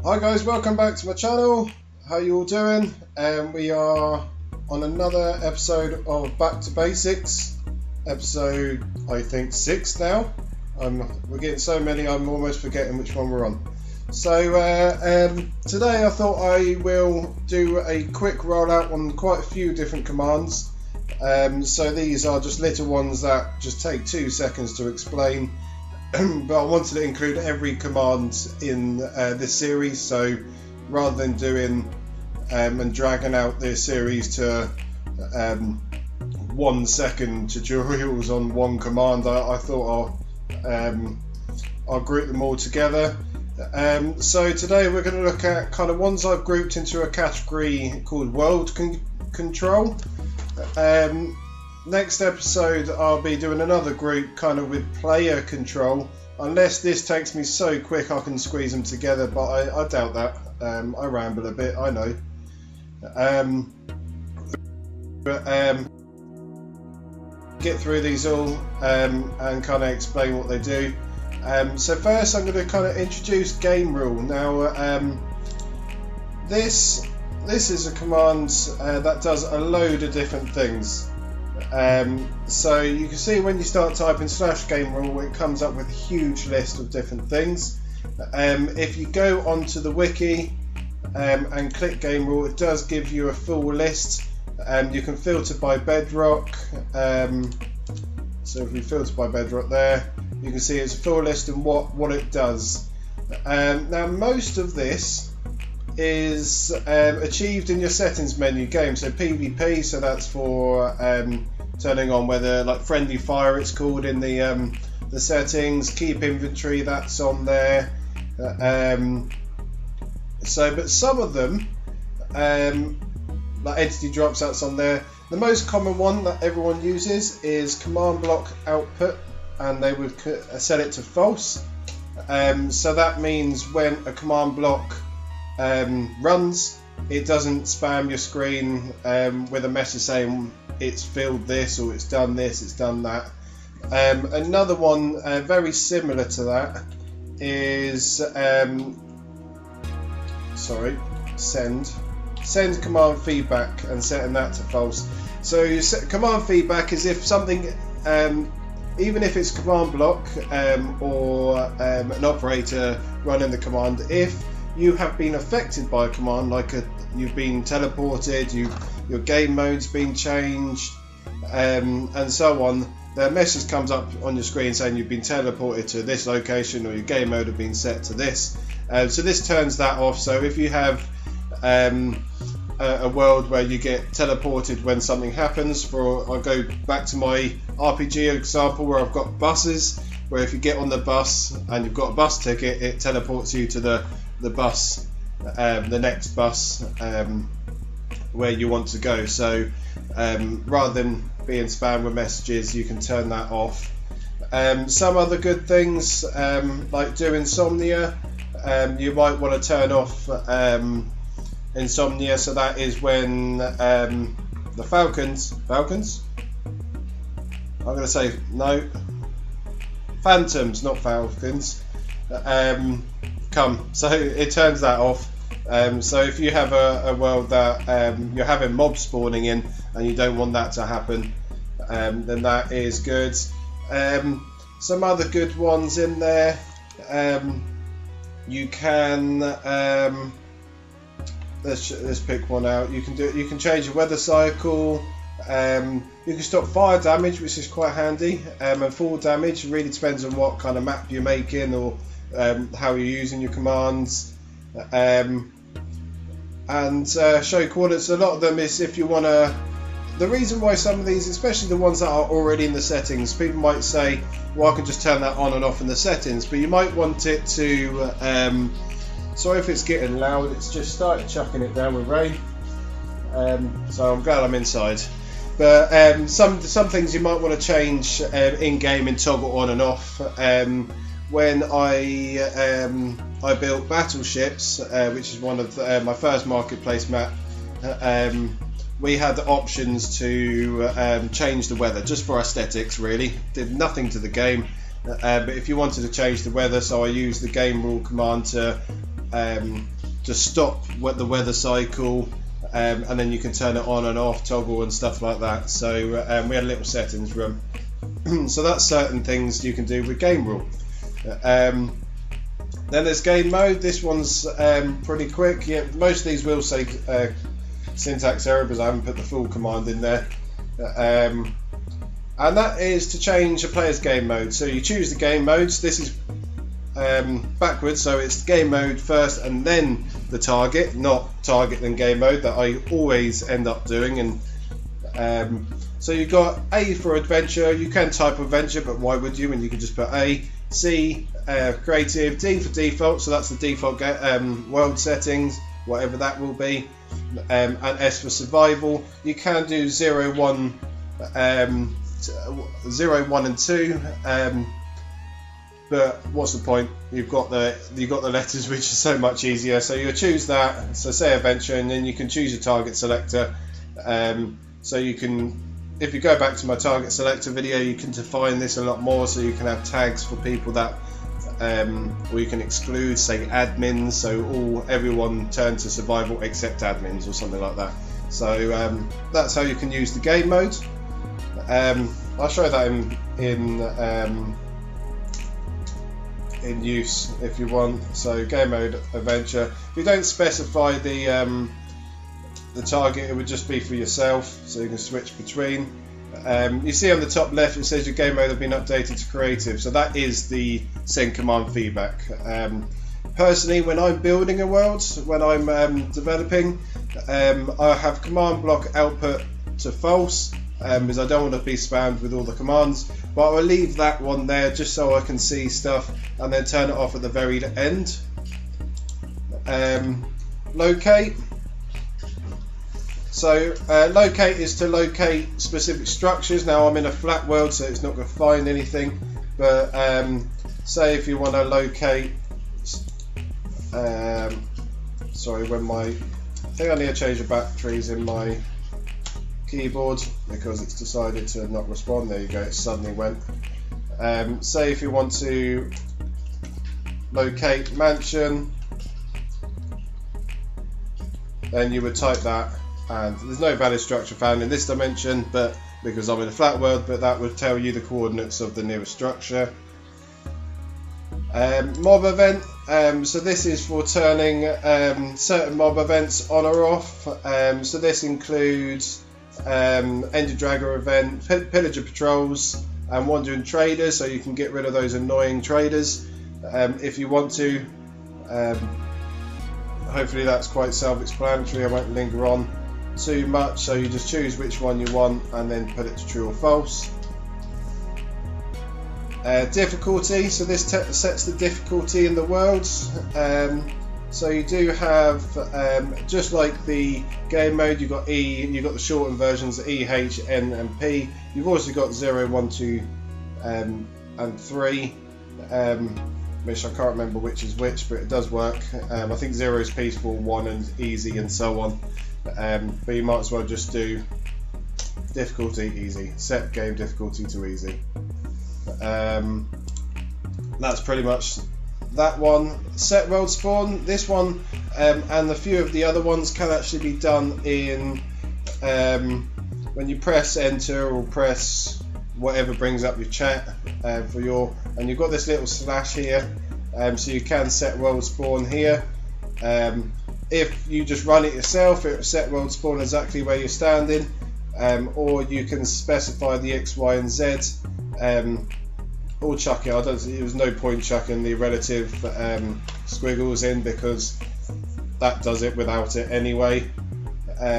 Hi guys, welcome back to my channel. How you all doing? We are on another episode of Back to Basics, episode I think 6 now. We're getting so many I'm almost forgetting which one we're on. So today I thought I will do a quick rollout on quite a few different commands. So these are just little ones that just take 2 seconds to explain. But I wanted to include every command in this series, so rather than doing and dragging out this series to 1 second tutorials on one command, I thought I'll group them all together. So today we're going to look at kind of ones I've grouped into a category called world control. Next episode I'll be doing another group kind of with player control, unless this takes me so quick I can squeeze them together, but I doubt that. I ramble a bit, I know. Get through these all and kind of explain what they do. So first I'm going to kind of introduce gamerule. Now this is a command that does a load of different things. So you can see when you start typing /gamerule, it comes up with a huge list of different things. If you go onto the wiki and click gamerule, it does give you a full list. You can filter by Bedrock. So if we filter by Bedrock there, you can see it's a full list and what it does. Now most of this is achieved in your settings menu game, so PvP, so that's for turning on whether like friendly fire it's called in the settings, keep inventory, that's on there. But some of them like entity drops, that's on there. The most common one that everyone uses is command block output, and they would set it to false. So that means when a command block runs, it doesn't spam your screen with a message saying it's filled this or it's done this, it's done that. Another one very similar to that is send command feedback and setting that to false. So you set command feedback is if something, even if it's command block or an operator running the command, if you have been affected by a command, like you've been teleported, your game mode's been changed, and so on, the message comes up on your screen saying you've been teleported to this location or your game mode have been set to this. So this turns that off. So if you have a world where you get teleported when something happens, I'll go back to my RPG example where I've got buses, where if you get on the bus and you've got a bus ticket, it teleports you to the bus, the next bus where you want to go. So rather than being spammed with messages, you can turn that off. Some other good things like do insomnia, you might want to turn off insomnia. So that is when the falcons, I'm going to say no, phantoms, not falcons, come, so it turns that off. So if you have a world that you're having mobs spawning in and you don't want that to happen, then that is good. Some other good ones in there, you can let's pick one out. You can change your weather cycle. You can stop fire damage, which is quite handy, and fall damage. It really depends on what kind of map you're making or how you're using your commands. And show coordinates. A lot of them is if you want to. The reason why some of these, especially the ones that are already in the settings, people might say, well, I can just turn that on and off in the settings, but you might want it to. Sorry if it's getting loud, it's just started chucking it down with rain, so I'm glad I'm inside. But some things you might want to change in game and toggle on and off. When I built battleships, which is one of my first marketplace map, we had the options to change the weather just for aesthetics, really. Did nothing to the game, but if you wanted to change the weather, so I used the gamerule command to to stop the weather cycle, and then you can turn it on and off, toggle and stuff like that. So we had a little settings room. So that's certain things you can do with gamerule. Then there's game mode. This one's pretty quick. Yeah, most of these will say syntax error because I haven't put the full command in there. And that is to change a player's game mode. So you choose the game modes. This is backwards, so it's game mode first and then the target, not target then game mode that I always end up doing. And so you've got A for adventure. You can type adventure, but why would you? And you can just put A. C, creative. D for default, so that's the default world settings, whatever that will be. And S for survival. You can do 0, 1, 0, 1 and 2. But what's the point? You've got the letters, which is so much easier. So you'll choose that. So say adventure, and then you can choose your target selector. So you can, if you go back to my target selector video, you can define this a lot more. So you can have tags for people that, or you can exclude, say admins. So everyone turn to survival except admins, or something like that. So that's how you can use the game mode. I'll show that in use if you want. So game mode adventure. If you don't specify the target, it would just be for yourself, so you can switch between. You see on the top left it says your game mode has been updated to creative, so that is the send command feedback. Personally, when I'm building a world, when I'm developing, I have command block output to false, because I don't want to be spammed with all the commands, but I'll leave that one there just so I can see stuff, and then turn it off at the very end. Locate. So locate is to locate specific structures. Now I'm in a flat world, so it's not going to find anything, but say if you want to locate, sorry, I think I need to change the batteries in my keyboard because it's decided to not respond. There you go, it suddenly went. Say if you want to locate mansion, then you would type that, and there's no valid structure found in this dimension, but because I'm in a flat world, but that would tell you the coordinates of the nearest structure. Mob event, so this is for turning certain mob events on or off. So this includes Ender Dragger event, Pillager patrols, and wandering traders, so you can get rid of those annoying traders if you want to. Hopefully that's quite self-explanatory. I won't linger on too much, so you just choose which one you want and then put it to true or false. Difficulty, so this sets the difficulty in the worlds. So you do have, just like the game mode, you've got E, you've got the shortened versions E, H, N and P. You've also got 0, 1, 2 and 3, which I can't remember which is which, but it does work. I think 0 is peaceful, 1 and easy, and so on. But you might as well just do difficulty easy, set game difficulty to easy. That's pretty much that one. Set world spawn, this one and a few of the other ones can actually be done in when you press enter or press whatever brings up your chat and you've got this little slash here, so you can set world spawn here. If you just run it yourself, it will set world spawn exactly where you're standing, or you can specify the X, Y and Z, or chuck it. There was no point chucking the relative squiggles in because that does it without it anyway.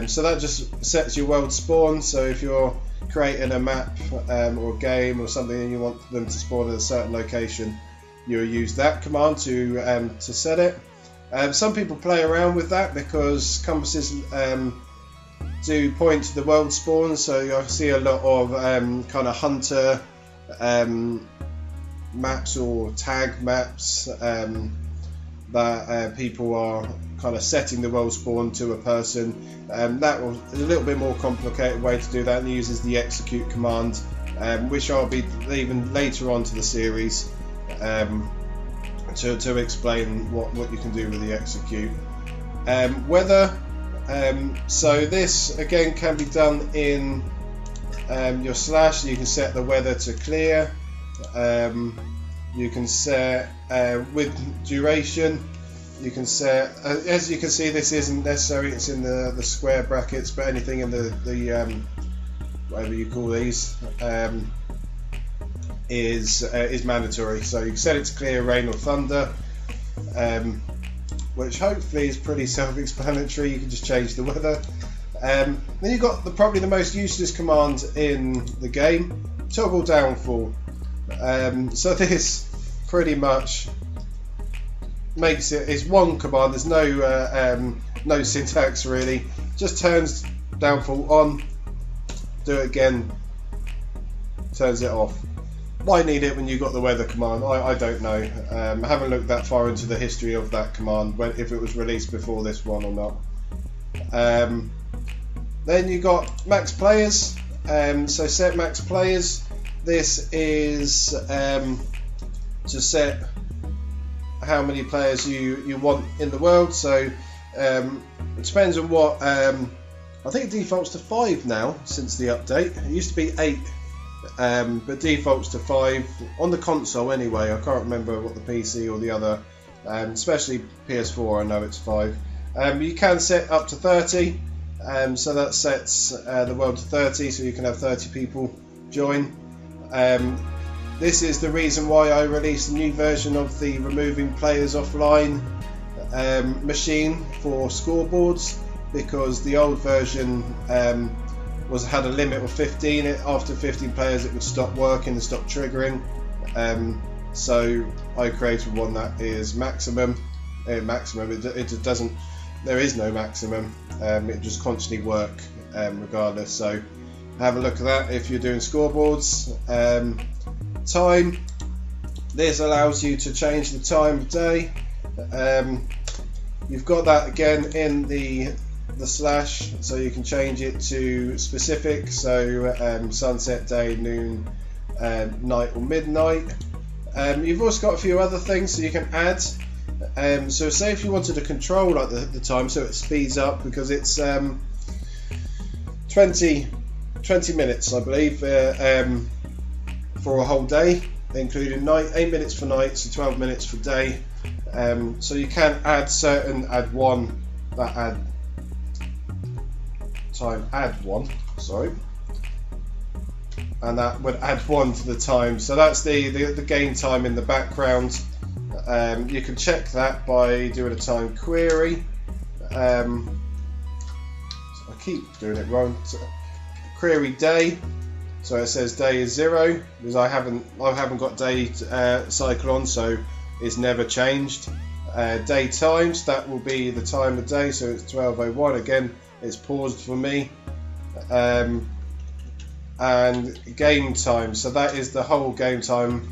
So that just sets your world spawn. So if you're creating a map or a game or something and you want them to spawn at a certain location, you'll use that command to set it. Some people play around with that because compasses do point to the world spawn, so I see a lot of kind of hunter maps or tag maps that people are kind of setting the world spawn to a person. That is a little bit more complicated way to do that, and uses the execute command, which I'll be leaving later on to the series. to explain what you can do with the execute. Weather. So this again can be done in your slash. You can set the weather to clear. You can set with duration. You can set, as you can see, this isn't necessary. It's in the square brackets, but anything in the whatever you call these is mandatory. So you can set it to clear, rain or thunder, which hopefully is pretty self-explanatory. You can just change the weather. Then you've got probably the most useless command in the game, toggledownfall. So this pretty much makes it's one command. There's no syntax really. Just turns downfall on. Do it again. Turns it off. Why need it when you've got the weather command? I don't know. I haven't looked that far into the history of that command, if it was released before this one or not. Then you got max players. So set max players. This is to set how many players you want in the world. So it depends on what. I think it defaults to 5 now since the update. It used to be 8. But defaults to 5 on the console anyway. I can't remember what the PC or the other, especially PS4, I know it's 5. You can set up to 30, so that sets the world to 30, so you can have 30 people join. This is the reason why I released a new version of the removing players offline machine for scoreboards, because the old version had a limit of 15. After 15 players it would stop working and stop triggering. So I created one that is maximum. It just doesn't. There is no maximum. It just constantly work regardless. So have a look at that if you're doing scoreboards. Time. This allows you to change the time of day. You've got that again in the slash, so you can change it to specific, so sunset, day, noon, night or midnight. You've also got a few other things so you can add. So say if you wanted to control like the time so it speeds up, because it's 20 minutes I believe for a whole day, including night, 8 minutes for night, so 12 minutes for day. So you can add one that add one, sorry, and that would add 1 to the time. So that's the game time in the background. You can check that by doing a time query. I keep doing it wrong. Query day, so it says day is 0 because I haven't got day cycle on, so it's never changed. Day times, that will be the time of day, so it's 12:01 again. It's paused for me. And game time, so that is the whole game time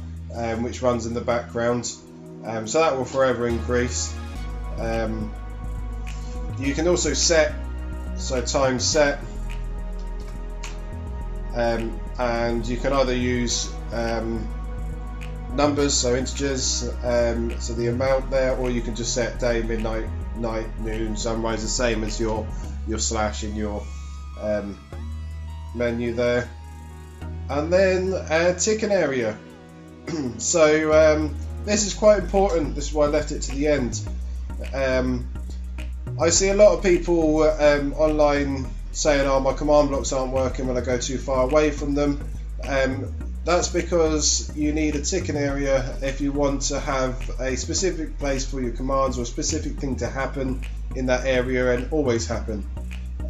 which runs in the background. So that will forever increase. You can also set, so time set, and you can either use numbers, so integers, so the amount there, or you can just set day, midnight, night, noon, sunrise, the same as your slash in your menu there. And then ticking area. So this is quite important. This is why I left it to the end. I see a lot of people online saying, oh, my command blocks aren't working when I go too far away from them. That's because you need a ticking area if you want to have a specific place for your commands or a specific thing to happen in that area and always happen.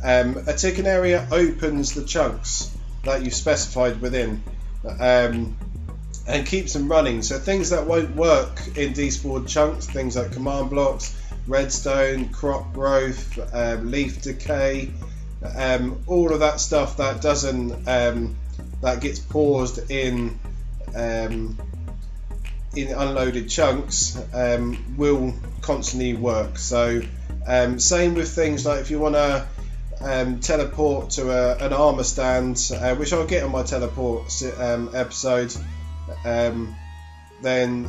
A ticking area opens the chunks that you've specified within and keeps them running. So things that won't work in despawned chunks, things like command blocks, redstone, crop growth, leaf decay, all of that stuff that doesn't that gets paused in unloaded chunks will constantly work. So same with things like if you want to teleport to an armor stand, which I'll get on my teleport episode, then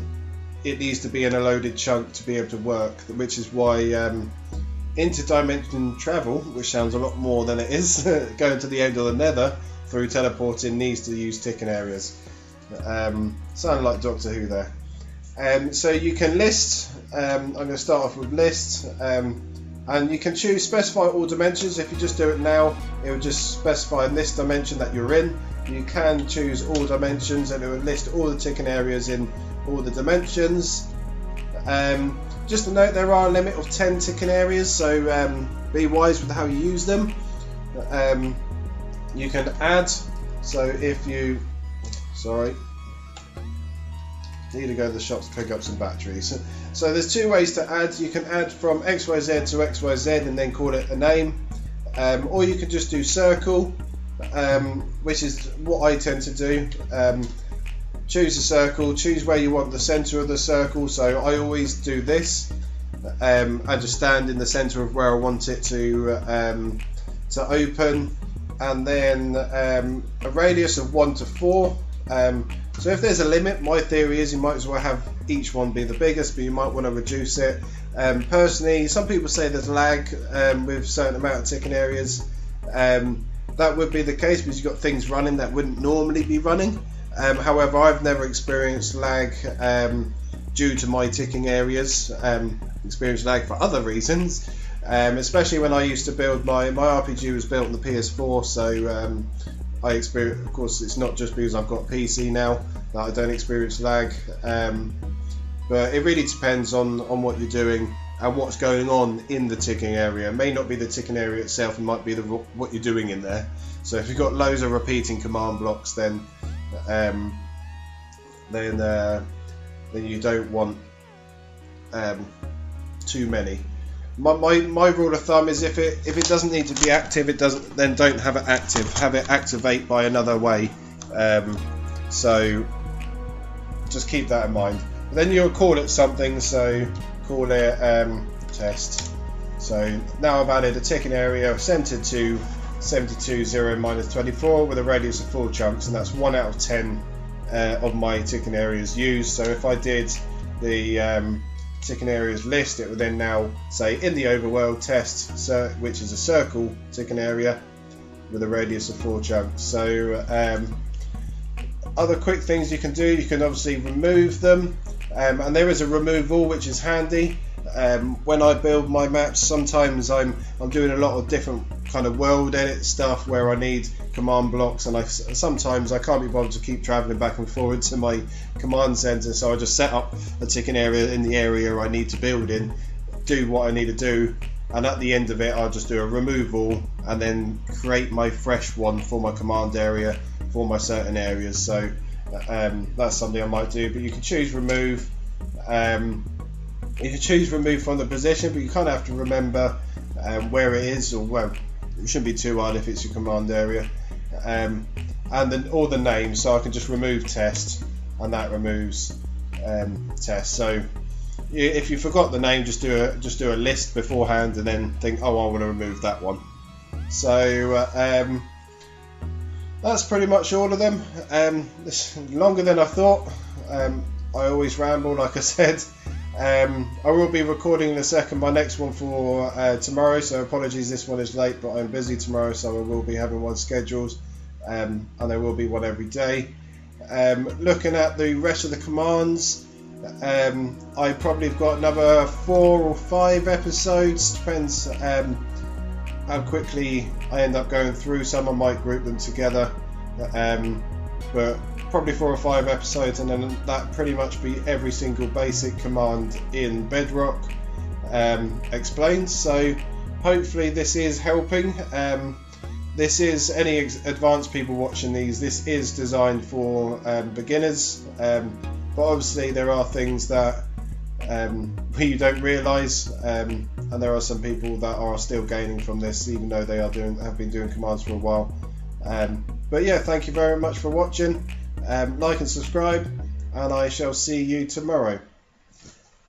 it needs to be in a loaded chunk to be able to work, which is why interdimension travel, which sounds a lot more than it is, going to the end of the nether through teleporting, needs to use ticking areas. Sound like Doctor Who there. So you can list, I'm going to start off with list, and you can choose specify all dimensions. If you just do it now, it will just specify in this dimension that you're in. You can choose all dimensions and it will list all the ticking areas in all the dimensions. Just a note, there are a limit of 10 ticking areas, so be wise with how you use them. You can add, so if you, need to go to the shop to pick up some batteries. So there's two ways to add. You can add from XYZ to XYZ and then call it a name, or you can just do circle, which is what I tend to do. Choose a circle, choose where you want the center of the circle. So I always do this, and just stand in the center of where I want it to open, and then a radius of 1 to 4. So if there's a limit, my theory is you might as well have each one be the biggest, but you might want to reduce it. Personally, some people say there's lag with a certain amount of ticking areas. That would be the case because you've got things running that wouldn't normally be running. However, I've never experienced lag due to my ticking areas. Experienced lag for other reasons, especially when I used to build my RPG was built on the PS4, so I experience, of course, it's not just because I've got PC now that I don't experience lag, but it really depends on what you're doing and what's going on in the ticking area. It may not be the ticking area itself, it might be what you're doing in there. So if you've got loads of repeating command blocks, then you don't want too many. My rule of thumb is if it doesn't need to be active, then don't have it active. Have it activate by another way. So just keep that in mind. Then you'll call it something. So call it test. So now I've added a ticking area centered to 72, 0, minus 24 with a radius of 4 chunks, and that's 1 out of 10 of my ticking areas used. So if I did the ticking areas list, it would then now say in the overworld test, which is a circle ticking area with a radius of 4 chunks. So other quick things you can do, you can obviously remove them, and there is a removal which is handy. When I build my maps, sometimes I'm doing a lot of different kind of world edit stuff where I need command blocks, and sometimes I can't be bothered to keep traveling back and forward to my command center, so I just set up a ticking area in the area I need to build in, do what I need to do, and at the end of it I'll just do a removal and then create my fresh one for my command area for my certain areas. So that's something I might do, but you can choose remove. You can choose remove from the position, but you kind of have to remember where it is, or well, it shouldn't be too hard if it's your command area, and then all the names. So I can just remove test, and that removes test. So if you forgot the name, just do a list beforehand, and then think, oh, I want to remove that one. So that's pretty much all of them. It's longer than I thought. I always ramble, like I said. I will be recording my next one for tomorrow, so apologies this one is late, but I'm busy tomorrow, so I will be having one scheduled, and there will be one every day. Looking at the rest of the commands, I probably have got another 4 or 5 episodes, depends how quickly I end up going through some. I might group them together, but probably 4 or 5 episodes, and then that pretty much be every single basic command in Bedrock explained. So hopefully this is helping. This is any advanced people watching these. This is designed for beginners, but obviously there are things that you don't realise, and there are some people that are still gaining from this, even though they have been doing commands for a while. But yeah, thank you very much for watching. Like and subscribe, and I shall see you tomorrow.